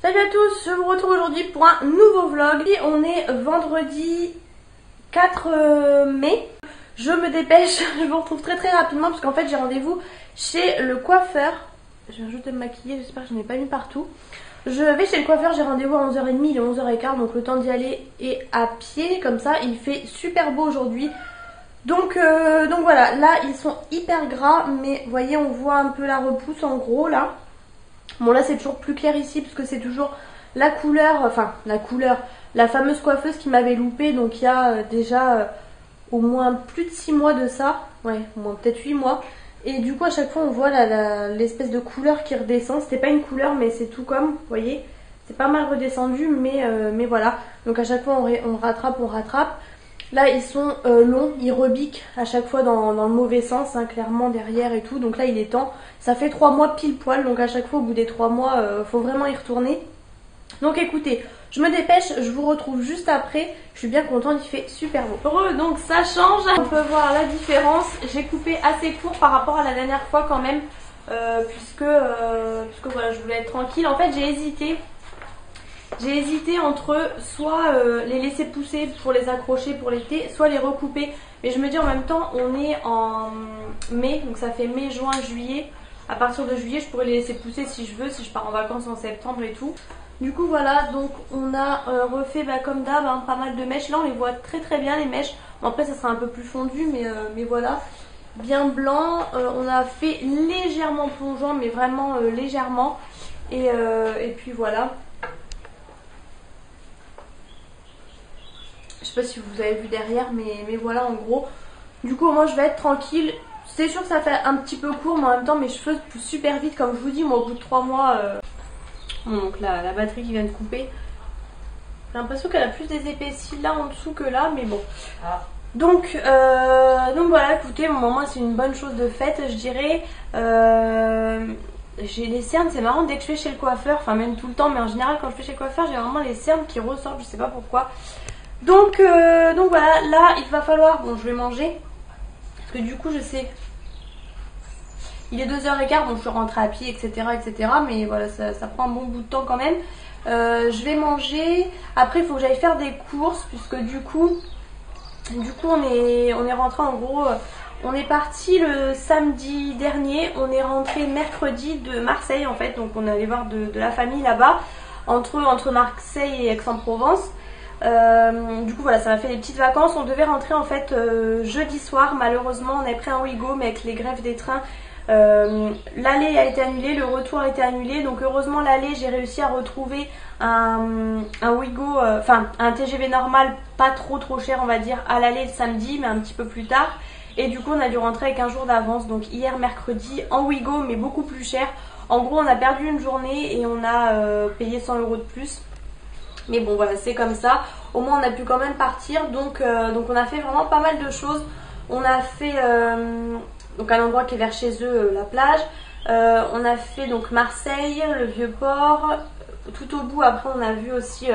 Salut à tous, je vous retrouve aujourd'hui pour un nouveau vlog. On est vendredi 4 mai. Je me dépêche, je vous retrouve très rapidement parce qu'en fait j'ai rendez-vous chez le coiffeur. Je viens juste de me maquiller, j'espère que je n'ai pas mis partout. Je vais chez le coiffeur, j'ai rendez-vous à 11h30, il est 11h15, donc le temps d'y aller est à pied, comme ça. Il fait super beau aujourd'hui. Donc voilà, là ils sont hyper gras, mais vous voyez on voit un peu la repousse en gros là. Bon là c'est toujours plus clair ici parce que c'est toujours la couleur, la fameuse coiffeuse qui m'avait loupé, donc il y a déjà au moins plus de 6 mois de ça, ouais, au moins peut-être 8 mois. Et du coup à chaque fois on voit l'espèce de couleur qui redescend, c'était pas une couleur mais c'est tout comme, vous voyez, c'est pas mal redescendu mais voilà. Donc à chaque fois on rattrape. Là ils sont longs, ils rebiquent à chaque fois dans le mauvais sens, hein, clairement derrière et tout. Donc là il est temps, ça fait 3 mois pile poil, donc à chaque fois au bout des 3 mois faut vraiment y retourner. Donc écoutez, je me dépêche, je vous retrouve juste après. Je suis bien contente, il fait super beau. Heureux, donc ça change, on peut voir la différence. J'ai coupé assez court par rapport à la dernière fois quand même, puisque voilà, je voulais être tranquille. En fait j'ai hésité entre soit les laisser pousser pour les accrocher pour l'été, soit les recouper. Mais je me dis en même temps, on est en mai, donc ça fait mai, juin, juillet. À partir de juillet, je pourrais les laisser pousser si je veux, si je pars en vacances en septembre et tout. Du coup voilà, donc on a refait comme d'hab, hein, pas mal de mèches. Là on les voit très bien les mèches. Bon, après ça sera un peu plus fondu, mais voilà. Bien blanc, on a fait légèrement plongeant, mais vraiment légèrement. Et puis voilà. Je sais pas si vous avez vu derrière, mais voilà en gros. Du coup moi je vais être tranquille. C'est sûr que ça fait un petit peu court, mais en même temps mes cheveux poussent super vite. Comme je vous dis, moi au bout de 3 mois... Bon, donc là, la batterie qui vient de couper. J'ai l'impression qu'elle a plus des épaissis là en dessous que là, mais bon. Donc voilà, écoutez, moi c'est une bonne chose de faite, je dirais. J'ai les cernes, c'est marrant, dès que je vais chez le coiffeur, enfin même tout le temps, mais en général quand je vais chez le coiffeur, j'ai vraiment les cernes qui ressortent, je sais pas pourquoi. Donc voilà, là il va falloir, bon je vais manger, parce que du coup je sais, il est 2h15, bon je suis rentrée à pied etc, mais voilà ça prend un bon bout de temps quand même. Je vais manger, après il faut que j'aille faire des courses, puisque du coup on est rentré en gros, on est parti le samedi dernier, on est rentré mercredi de Marseille en fait, donc on est allé voir de la famille là-bas, entre Marseille et Aix-en-Provence. Du coup voilà, ça m'a fait des petites vacances. On devait rentrer en fait jeudi soir, malheureusement on avait pris un Ouigo, mais avec les grèves des trains l'aller a été annulé, le retour a été annulé. Donc heureusement l'aller, j'ai réussi à retrouver un Ouigo, enfin un TGV normal, pas trop cher on va dire, à l'aller le samedi, mais un petit peu plus tard. Et du coup on a dû rentrer avec un jour d'avance, donc hier mercredi en Ouigo, mais beaucoup plus cher. En gros on a perdu une journée et on a payé 100 € de plus. Mais bon voilà, c'est comme ça. Au moins on a pu quand même partir. Donc on a fait vraiment pas mal de choses. On a fait donc un endroit qui est vers chez eux, la plage. On a fait donc Marseille, le Vieux-Port. Tout au bout après on a vu aussi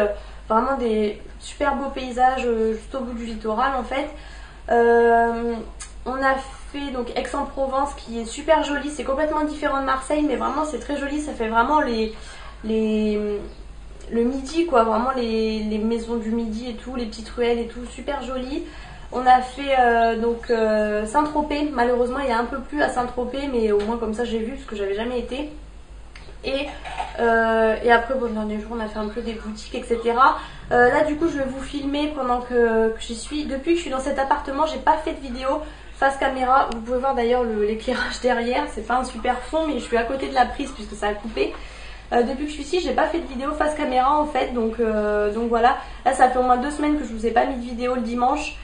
vraiment des super beaux paysages juste au bout du littoral en fait. On a fait donc Aix-en-Provence qui est super joli. C'est complètement différent de Marseille, mais vraiment c'est très joli. Ça fait vraiment le midi quoi, vraiment les maisons du midi et tout, les petites ruelles et tout, super joli. On a fait Saint-Tropez, malheureusement il y a un peu plus à Saint-Tropez, mais au moins comme ça j'ai vu parce que j'avais jamais été. Et après bon, le dernier jour on a fait un peu des boutiques etc. Là du coup je vais vous filmer pendant que j'y suis. Depuis que je suis dans cet appartement j'ai pas fait de vidéo face caméra. Vous pouvez voir d'ailleurs l'éclairage derrière, c'est pas un super fond mais je suis à côté de la prise puisque ça a coupé. Depuis que je suis ici, j'ai pas fait de vidéo face caméra en fait, donc voilà. Là, ça fait au moins 2 semaines que je vous ai pas mis de vidéo le dimanche.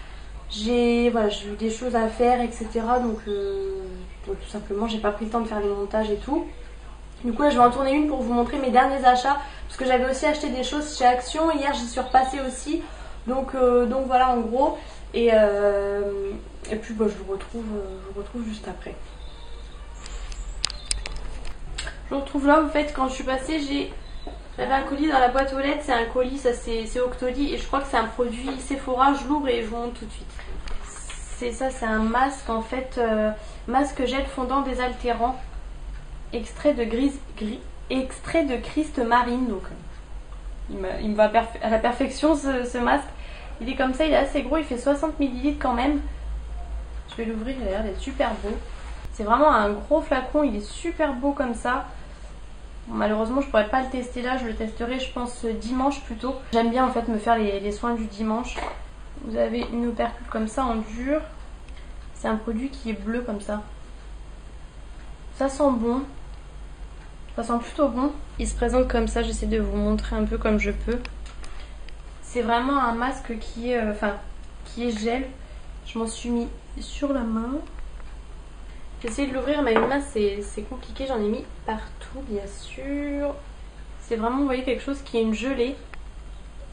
J'ai eu des choses à faire, etc. Donc tout simplement, j'ai pas pris le temps de faire les montages et tout. Du coup, là, je vais en tourner une pour vous montrer mes derniers achats, parce que j'avais aussi acheté des choses chez Action. Hier, j'y suis repassée aussi. Donc voilà, en gros. Et puis, je vous retrouve juste après. Je vous retrouve là, en fait, quand je suis passée, j'avais un colis dans la boîte aux lettres. C'est un colis, ça c'est Octoly, et je crois que c'est un produit Sephora. Je l'ouvre et je vous montre tout de suite. C'est ça, c'est un masque en fait, masque gel fondant désaltérant, extrait de Christ marine. Donc Il me va à la perfection ce masque. Il est comme ça, il est assez gros, il fait 60 ml quand même. Je vais l'ouvrir, il a l'air d'être super beau. C'est vraiment un gros flacon, il est super beau comme ça. Bon, malheureusement je pourrais pas le tester là, je le testerai je pense dimanche plutôt. J'aime bien en fait me faire les soins du dimanche. Vous avez une opercule comme ça en dur. C'est un produit qui est bleu comme ça. Ça sent bon. Ça sent plutôt bon. Il se présente comme ça, j'essaie de vous montrer un peu comme je peux. C'est vraiment un masque qui est gel. Je m'en suis mis sur la main. J'essaie de l'ouvrir mais une main c'est compliqué, j'en ai mis partout bien sûr. C'est vraiment, vous voyez, quelque chose qui est une gelée.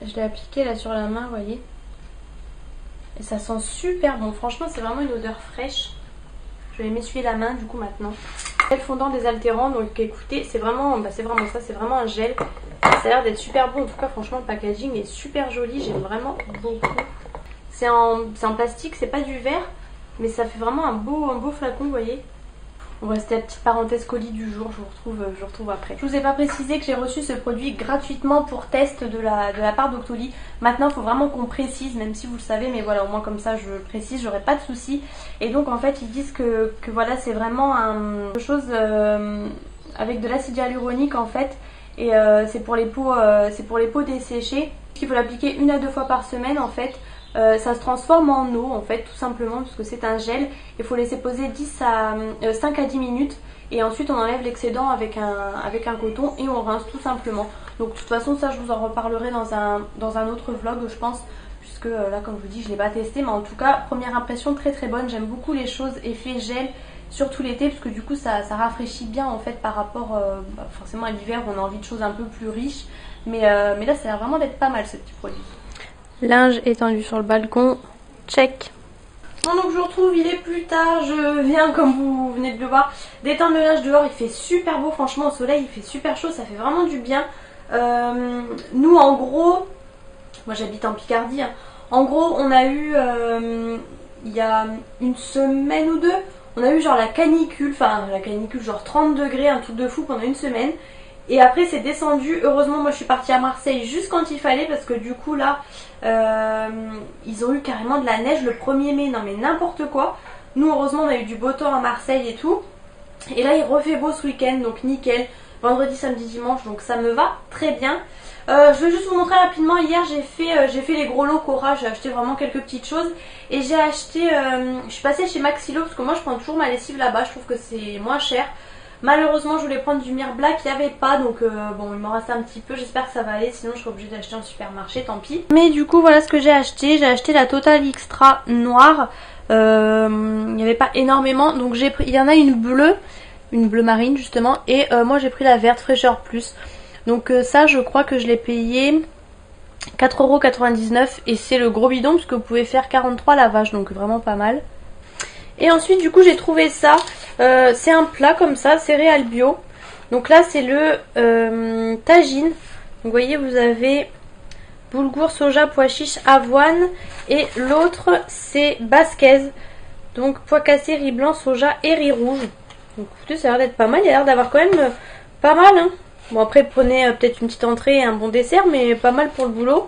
Je l'ai appliqué là sur la main, vous voyez. Et ça sent super bon, franchement c'est vraiment une odeur fraîche. Je vais m'essuyer la main du coup maintenant. Gel fondant désaltérant, donc écoutez, c'est vraiment ça, c'est vraiment un gel. Ça a l'air d'être super bon, en tout cas franchement le packaging est super joli, j'aime vraiment beaucoup. C'est en plastique, c'est pas du verre, mais ça fait vraiment un beau flacon, vous voyez. On va rester à la petite parenthèse colis du jour, je vous retrouve après. Je vous ai pas précisé que j'ai reçu ce produit gratuitement pour test de la part d'Octoly. Maintenant il faut vraiment qu'on précise, même si vous le savez, mais voilà, au moins comme ça je le précise, j'aurai pas de soucis. Et donc en fait ils disent que voilà, c'est vraiment quelque chose avec de l'acide hyaluronique en fait. Et c'est pour les peaux desséchées. Il faut l'appliquer 1 à 2 fois par semaine en fait. Ça se transforme en eau en fait, tout simplement, puisque c'est un gel. Il faut laisser poser 5 à 10 minutes et ensuite on enlève l'excédent avec un coton et on rince tout simplement. Donc de toute façon ça je vous en reparlerai dans un autre vlog je pense, puisque là comme je vous dis je ne l'ai pas testé, mais en tout cas première impression très très bonne. J'aime beaucoup les choses effet gel, surtout l'été, parce que du coup ça rafraîchit bien en fait par rapport forcément à l'hiver où on a envie de choses un peu plus riches. Mais là ça a l'air vraiment d'être pas mal ce petit produit. Linge étendu sur le balcon, check. Bon, donc je vous retrouve, il est plus tard, je viens comme vous venez de le voir d'étendre le linge dehors. Il fait super beau, franchement au soleil il fait super chaud, ça fait vraiment du bien. Nous en gros, moi j'habite en Picardie, hein. En gros on a eu il y a une semaine ou deux, on a eu genre la canicule genre 30 degrés, un truc de fou pendant une semaine. Et après c'est descendu, heureusement moi je suis partie à Marseille juste quand il fallait, parce que du coup là ils ont eu carrément de la neige le 1er mai, non mais n'importe quoi. Nous heureusement on a eu du beau temps à Marseille et tout. Et là il refait beau ce week-end, donc nickel. Vendredi, samedi, dimanche, donc ça me va très bien. Je vais juste vous montrer rapidement, hier j'ai fait les gros lots Cora, j'ai acheté vraiment quelques petites choses. Et j'ai acheté, je suis passée chez Maxilo parce que moi je prends toujours ma lessive là-bas, je trouve que c'est moins cher. Malheureusement je voulais prendre du Mire Black, il n'y avait pas, donc bon il m'en reste un petit peu, j'espère que ça va aller, sinon je serai obligée d'acheter en supermarché, tant pis. Mais du coup voilà ce que j'ai acheté la Total Extra noire, il n'y avait pas énormément, donc j'ai pris, il y en a une bleue marine justement, et moi j'ai pris la verte fraîcheur plus. Donc ça je crois que je l'ai payé 4,99 € et c'est le gros bidon parce que vous pouvez faire 43 lavages, donc vraiment pas mal. Et ensuite du coup j'ai trouvé ça, c'est un plat comme ça, céréales bio. Donc là c'est le tagine. Donc vous voyez vous avez boulgour, soja, pois chiches, avoine. Et l'autre c'est basquaise. Donc pois cassés, riz blanc, soja et riz rouge. Donc écoutez ça a l'air d'être pas mal, il a l'air d'avoir quand même pas mal hein. Bon après prenez peut-être une petite entrée et un bon dessert, mais pas mal pour le boulot.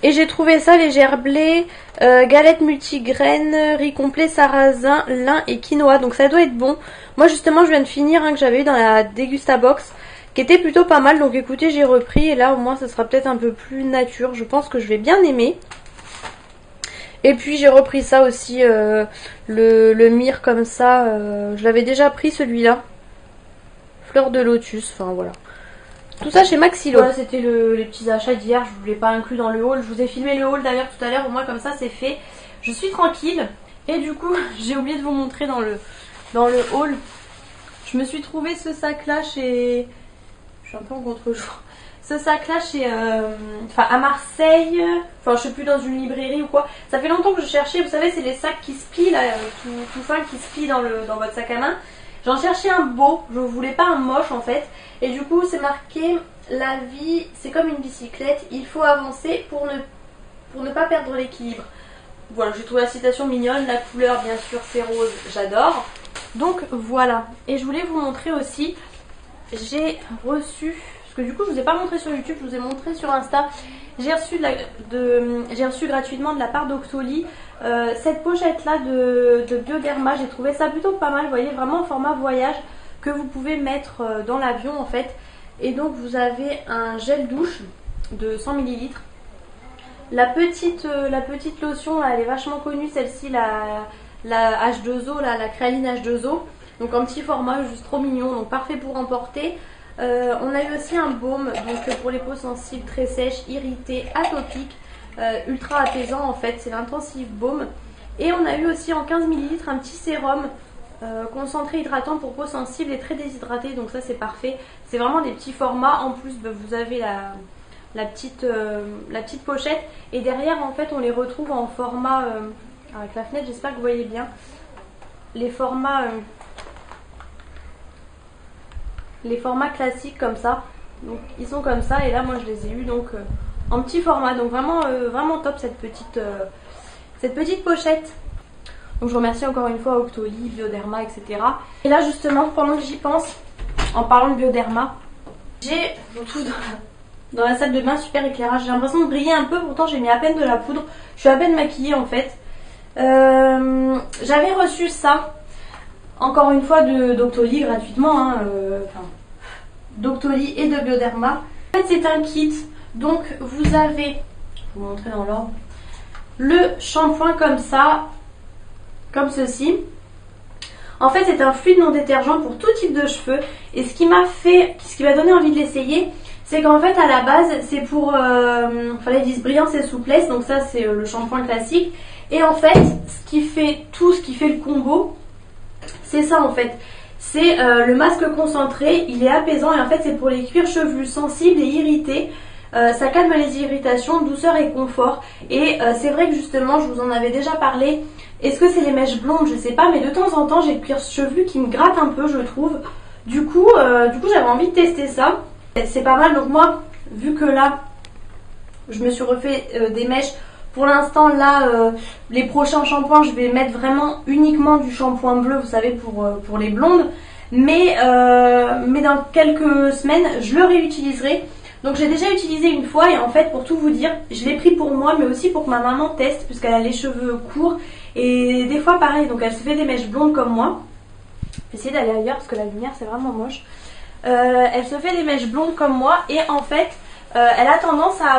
Et j'ai trouvé ça, les gerblés, galettes multigraines, riz complet, sarrasin, lin et quinoa. Donc ça doit être bon. Moi justement je viens de finir que j'avais eu dans la Degustabox, qui était plutôt pas mal. Donc écoutez j'ai repris et là au moins ça sera peut-être un peu plus nature. Je pense que je vais bien aimer. Et puis j'ai repris ça aussi, le myrrhe comme ça. Je l'avais déjà pris celui-là. Fleur de lotus, enfin voilà. Tout ça chez Maxilo. Voilà, c'était les petits achats d'hier. Je ne vous l'ai pas inclus dans le haul. Je vous ai filmé le haul d'ailleurs tout à l'heure. Au moins comme ça c'est fait. Je suis tranquille. Et du coup j'ai oublié de vous montrer dans le haul. Je me suis trouvé ce sac là chez... Je suis un peu en contre-jour. Ce sac là chez... à Marseille. Enfin je sais plus, dans une librairie ou quoi. Ça fait longtemps que je cherchais. Vous savez c'est les sacs qui se plient là. Tout fin qui se plient dans votre sac à main. J'en cherchais un beau, je voulais pas un moche en fait. Et du coup c'est marqué, la vie c'est comme une bicyclette, il faut avancer pour ne pas perdre l'équilibre. Voilà, j'ai trouvé la citation mignonne, la couleur bien sûr c'est rose, j'adore. Donc voilà, et je voulais vous montrer aussi, j'ai reçu parce que du coup je vous ai pas montré sur YouTube, je vous ai montré sur Insta. J'ai reçu, j'ai reçu gratuitement de la part d'Octoly cette pochette là de Bioderma. J'ai trouvé ça plutôt pas mal, vous voyez, vraiment en format voyage que vous pouvez mettre dans l'avion en fait. Et donc vous avez un gel douche de 100 ml. La petite lotion là, elle est vachement connue, celle-ci, la H2O, la Créaline H2O. Donc en petit format, juste trop mignon, donc parfait pour emporter. On a eu aussi un baume donc pour les peaux sensibles très sèches, irritées, atopiques, ultra apaisant en fait, c'est l'Intensive Baume. Et on a eu aussi en 15 ml un petit sérum concentré hydratant pour peau sensible et très déshydratée, donc ça c'est parfait. C'est vraiment des petits formats, en plus vous avez la petite pochette et derrière en fait on les retrouve en format, avec la fenêtre j'espère que vous voyez bien, les formats classiques comme ça, donc ils sont comme ça et là moi je les ai eu donc en petit format, donc vraiment vraiment top cette petite pochette. Donc je remercie encore une fois Octoly, Bioderma, etc. Et là justement pendant que j'y pense, en parlant de Bioderma, j'ai, je vous trouve dans la salle de bain, super éclairage, j'ai l'impression de briller un peu, pourtant j'ai mis à peine de la poudre, je suis à peine maquillée en fait. J'avais reçu ça encore une fois d'Octoly gratuitement, hein, d'Octoly et de Bioderma. En fait c'est un kit, donc vous avez, je vais vous montrer dans l'ordre, le shampoing comme ça, comme ceci. En fait c'est un fluide non détergent pour tout type de cheveux et ce qui m'a donné envie de l'essayer, c'est qu'en fait à la base c'est pour, ils disent brillance et souplesse, donc ça c'est le shampoing classique. Et en fait ce qui fait le combo, c'est ça en fait. C'est le masque concentré, il est apaisant et en fait c'est pour les cuirs chevelus sensibles et irrités. Ça calme les irritations, douceur et confort. Et c'est vrai que justement, je vous en avais déjà parlé. Est-ce que c'est les mèches blondes? Je sais pas, mais de temps en temps, j'ai le cuir chevelu qui me gratte un peu, je trouve. Du coup j'avais envie de tester ça. C'est pas mal. Donc moi, vu que là, je me suis refait des mèches. Pour l'instant, là, les prochains shampoings, je vais mettre vraiment uniquement du shampoing bleu, vous savez, pour les blondes. Mais dans quelques semaines, je le réutiliserai. Donc j'ai déjà utilisé une fois et en fait pour tout vous dire, je l'ai pris pour moi mais aussi pour que ma maman teste puisqu'elle a les cheveux courts et des fois pareil, donc elle se fait des mèches blondes comme moi. Je vais essayer d'aller ailleurs parce que la lumière c'est vraiment moche. Elle se fait des mèches blondes comme moi et en fait elle a tendance à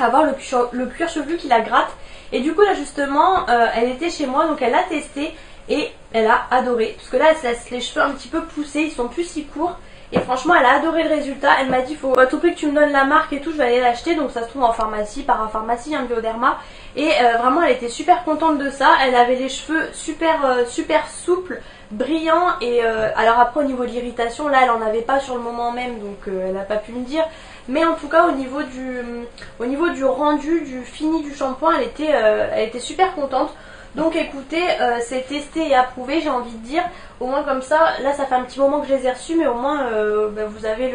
avoir le cuir chevelu qui la gratte et du coup là justement elle était chez moi donc elle l'a testé et elle a adoré parce que là elle se laisse les cheveux un petit peu pousser, ils sont plus si courts. Et franchement elle a adoré le résultat, elle m'a dit faut à tout prix que tu me donnes la marque et tout, je vais aller l'acheter. Donc ça se trouve en pharmacie, parapharmacie, un Bioderma. Et vraiment elle était super contente de ça, elle avait les cheveux super souples, brillants. Et alors après au niveau de l'irritation, là elle en avait pas sur le moment même, donc elle n'a pas pu me dire. Mais en tout cas au niveau du rendu, du fini du shampoing, elle était super contente. Donc écoutez, c'est testé et approuvé, j'ai envie de dire. Au moins comme ça, là ça fait un petit moment que je les ai reçus, mais au moins vous avez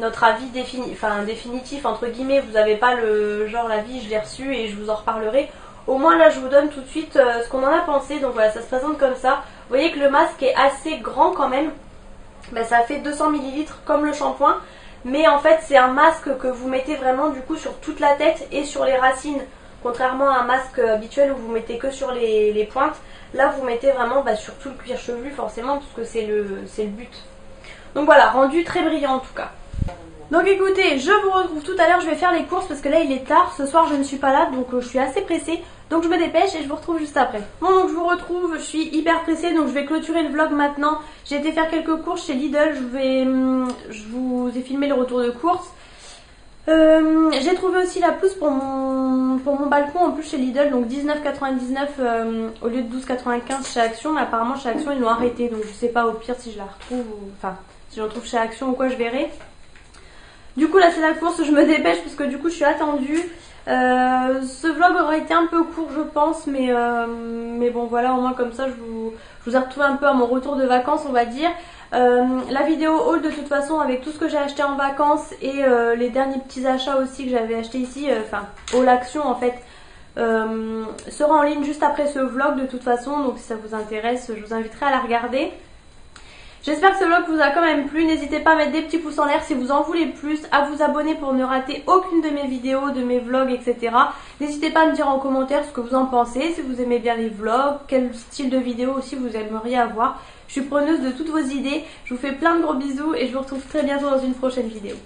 notre avis définitif entre guillemets. Vous n'avez pas le genre l'avis je l'ai reçu et je vous en reparlerai. Au moins là je vous donne tout de suite ce qu'on en a pensé. Donc voilà, ça se présente comme ça. Vous voyez que le masque est assez grand quand même. Ça fait 200 ml comme le shampoing. Mais en fait c'est un masque que vous mettez vraiment du coup sur toute la tête et sur les racines. Contrairement à un masque habituel où vous mettez que sur les pointes, là vous mettez vraiment sur tout le cuir chevelu forcément parce que c'est le but. Donc voilà, rendu très brillant en tout cas. Donc écoutez, je vous retrouve tout à l'heure, je vais faire les courses parce que là il est tard, ce soir je ne suis pas là donc je suis assez pressée. Donc je me dépêche et je vous retrouve juste après. Bon donc je vous retrouve, je suis hyper pressée donc je vais clôturer le vlog maintenant. J'ai été faire quelques courses chez Lidl, je vous ai filmé le retour de course. J'ai trouvé aussi la pelouse pour mon balcon en plus chez Lidl, donc 19,99 au lieu de 12,95 chez Action, mais apparemment chez Action ils l'ont arrêté, donc je sais pas, au pire si je la retrouve, si je la retrouve chez Action ou quoi, je verrai. Du coup là c'est la course, je me dépêche parce que du coup je suis attendue. Ce vlog aurait été un peu court je pense, mais bon voilà, au moins comme ça je vous ai retrouvé un peu à mon retour de vacances on va dire. La vidéo haul de toute façon avec tout ce que j'ai acheté en vacances et les derniers petits achats aussi que j'avais acheté ici, haul action en fait, sera en ligne juste après ce vlog de toute façon, donc si ça vous intéresse je vous inviterai à la regarder. J'espère que ce vlog vous a quand même plu. N'hésitez pas à mettre des petits pouces en l'air si vous en voulez plus, à vous abonner pour ne rater aucune de mes vidéos, de mes vlogs, etc. N'hésitez pas à me dire en commentaire ce que vous en pensez, si vous aimez bien les vlogs, quel style de vidéo aussi vous aimeriez avoir. Je suis preneuse de toutes vos idées. Je vous fais plein de gros bisous et je vous retrouve très bientôt dans une prochaine vidéo.